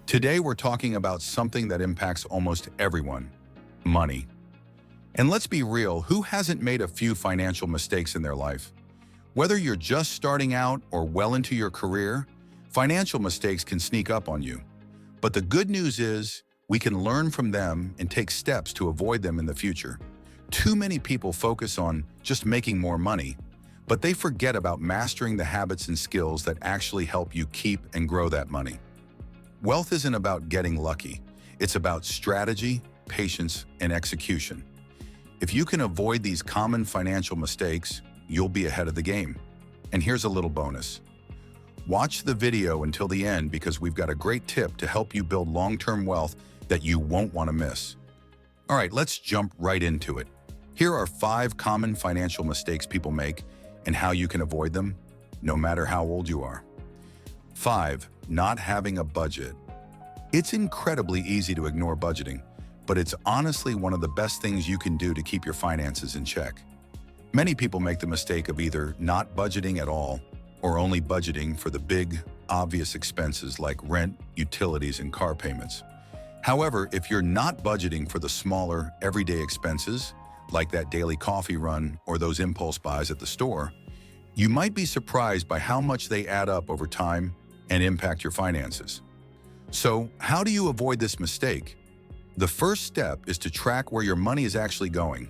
Today, we're talking about something that impacts almost everyone: money. And let's be real, who hasn't made a few financial mistakes in their life? Whether you're just starting out or well into your career, financial mistakes can sneak up on you. But the good news is, we can learn from them and take steps to avoid them in the future. Too many people focus on just making more money, but they forget about mastering the habits and skills that actually help you keep and grow that money. Wealth isn't about getting lucky. It's about strategy, patience, and execution. If you can avoid these common financial mistakes, you'll be ahead of the game. And here's a little bonus. Watch the video until the end because we've got a great tip to help you build long-term wealth that you won't want to miss. All right, let's jump right into it. Here are 5 common financial mistakes people make and how you can avoid them, no matter how old you are. 5. Not having a budget. It's incredibly easy to ignore budgeting, but it's honestly one of the best things you can do to keep your finances in check. Many people make the mistake of either not budgeting at all or only budgeting for the big, obvious expenses like rent, utilities, and car payments. However, if you're not budgeting for the smaller, everyday expenses, like that daily coffee run or those impulse buys at the store, you might be surprised by how much they add up over time and impact your finances. So, how do you avoid this mistake? The first step is to track where your money is actually going.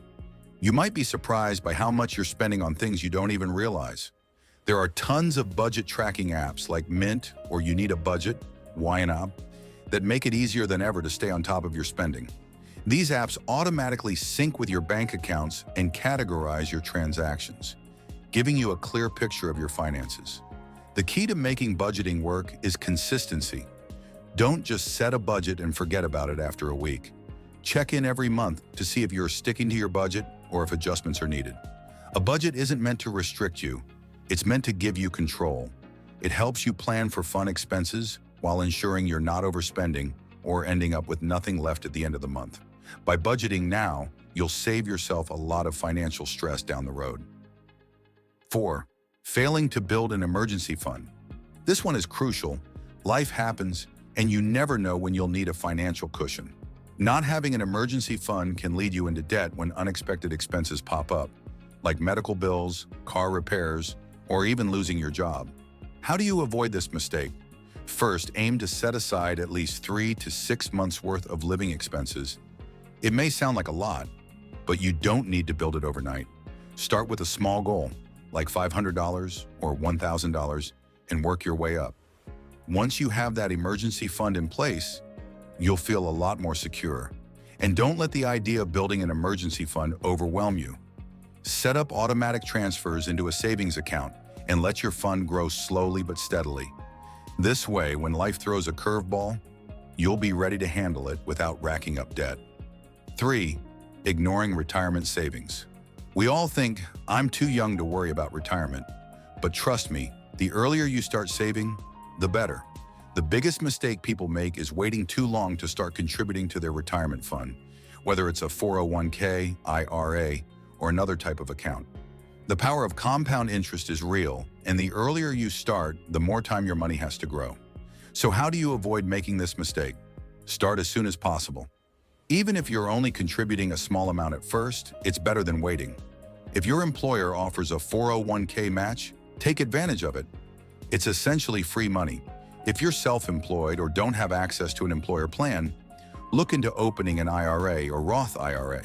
You might be surprised by how much you're spending on things you don't even realize. There are tons of budget tracking apps like Mint or You Need a Budget, YNAB, that make it easier than ever to stay on top of your spending. These apps automatically sync with your bank accounts and categorize your transactions, giving you a clear picture of your finances. The key to making budgeting work is consistency. Don't just set a budget and forget about it after a week. Check in every month to see if you're sticking to your budget or if adjustments are needed. A budget isn't meant to restrict you. It's meant to give you control. It helps you plan for fun expenses while ensuring you're not overspending or ending up with nothing left at the end of the month. By budgeting now, you'll save yourself a lot of financial stress down the road. 4. Failing to build an emergency fund. This one is crucial. Life happens, and you never know when you'll need a financial cushion. Not having an emergency fund can lead you into debt when unexpected expenses pop up, like medical bills, car repairs, or even losing your job. How do you avoid this mistake? First, aim to set aside at least 3 to 6 months' worth of living expenses. It may sound like a lot, but you don't need to build it overnight. Start with a small goal, like $500 or $1,000, and work your way up. Once you have that emergency fund in place, you'll feel a lot more secure. And don't let the idea of building an emergency fund overwhelm you. Set up automatic transfers into a savings account and let your fund grow slowly but steadily. This way, when life throws a curveball, you'll be ready to handle it without racking up debt. 3. Ignoring retirement savings. We all think, I'm too young to worry about retirement. But trust me, the earlier you start saving, the better. The biggest mistake people make is waiting too long to start contributing to their retirement fund, whether it's a 401k, IRA, or another type of account. The power of compound interest is real, and the earlier you start, the more time your money has to grow. So how do you avoid making this mistake? Start as soon as possible. Even if you're only contributing a small amount at first, it's better than waiting. If your employer offers a 401k match, take advantage of it. It's essentially free money. If you're self-employed or don't have access to an employer plan, look into opening an IRA or Roth IRA.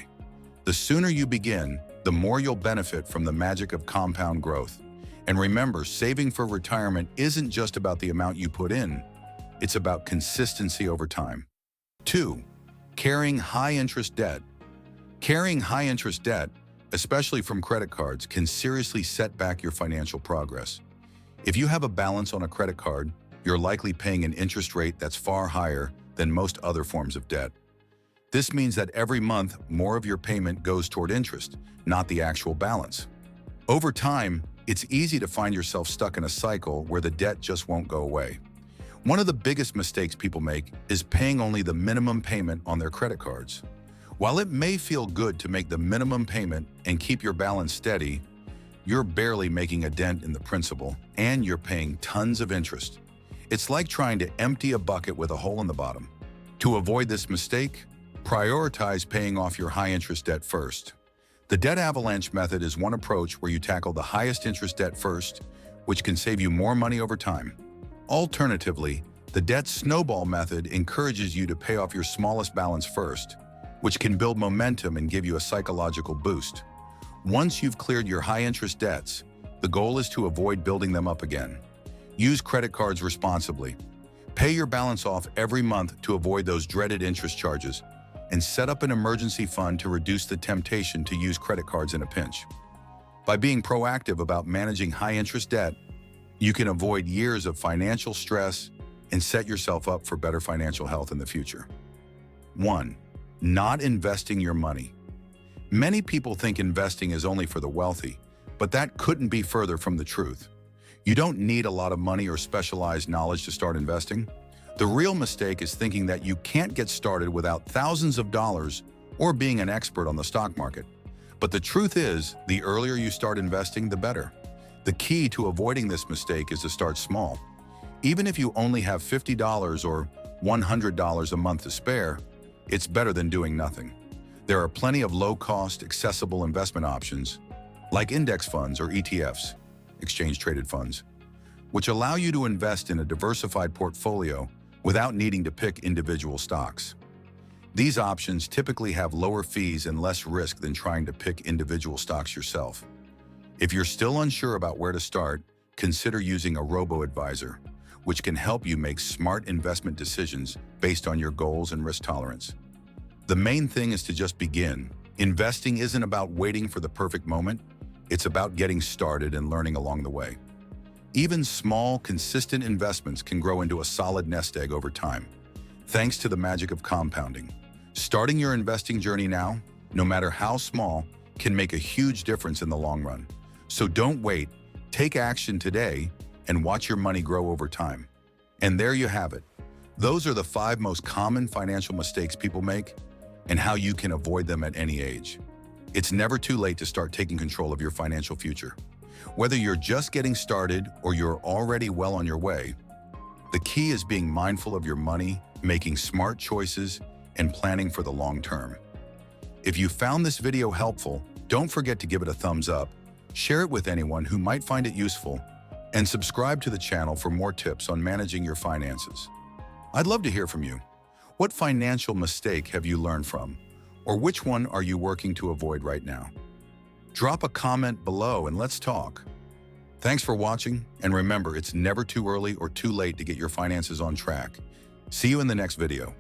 The sooner you begin, the more you'll benefit from the magic of compound growth. And remember, saving for retirement isn't just about the amount you put in, it's about consistency over time. 2. Carrying high-interest debt. Carrying high-interest debt, especially from credit cards, can seriously set back your financial progress. If you have a balance on a credit card, you're likely paying an interest rate that's far higher than most other forms of debt. This means that every month, more of your payment goes toward interest, not the actual balance. Over time, it's easy to find yourself stuck in a cycle where the debt just won't go away. One of the biggest mistakes people make is paying only the minimum payment on their credit cards. While it may feel good to make the minimum payment and keep your balance steady, you're barely making a dent in the principal, and you're paying tons of interest. It's like trying to empty a bucket with a hole in the bottom. To avoid this mistake, prioritize paying off your high-interest debt first. The debt avalanche method is one approach where you tackle the highest interest debt first, which can save you more money over time. Alternatively, the debt snowball method encourages you to pay off your smallest balance first, which can build momentum and give you a psychological boost. Once you've cleared your high-interest debts, the goal is to avoid building them up again. Use credit cards responsibly. Pay your balance off every month to avoid those dreaded interest charges, and set up an emergency fund to reduce the temptation to use credit cards in a pinch. By being proactive about managing high-interest debt, you can avoid years of financial stress and set yourself up for better financial health in the future. 1. Not investing your money. Many people think investing is only for the wealthy, but that couldn't be further from the truth. You don't need a lot of money or specialized knowledge to start investing. The real mistake is thinking that you can't get started without thousands of dollars or being an expert on the stock market. But the truth is, the earlier you start investing, the better. The key to avoiding this mistake is to start small. Even if you only have $50 or $100 a month to spare, it's better than doing nothing. There are plenty of low-cost, accessible investment options, like index funds or ETFs, exchange-traded funds, which allow you to invest in a diversified portfolio without needing to pick individual stocks. These options typically have lower fees and less risk than trying to pick individual stocks yourself. If you're still unsure about where to start, consider using a robo-advisor, which can help you make smart investment decisions based on your goals and risk tolerance. The main thing is to just begin. Investing isn't about waiting for the perfect moment. It's about getting started and learning along the way. Even small, consistent investments can grow into a solid nest egg over time, thanks to the magic of compounding. Starting your investing journey now, no matter how small, can make a huge difference in the long run. So don't wait, take action today, and watch your money grow over time. And there you have it. Those are the 5 most common financial mistakes people make and how you can avoid them at any age. It's never too late to start taking control of your financial future. Whether you're just getting started or you're already well on your way, the key is being mindful of your money, making smart choices, and planning for the long term. If you found this video helpful, don't forget to give it a thumbs up, share it with anyone who might find it useful, and subscribe to the channel for more tips on managing your finances. I'd love to hear from you. What financial mistake have you learned from? Or which one are you working to avoid right now? Drop a comment below and let's talk. Thanks for watching, and remember, it's never too early or too late to get your finances on track. See you in the next video.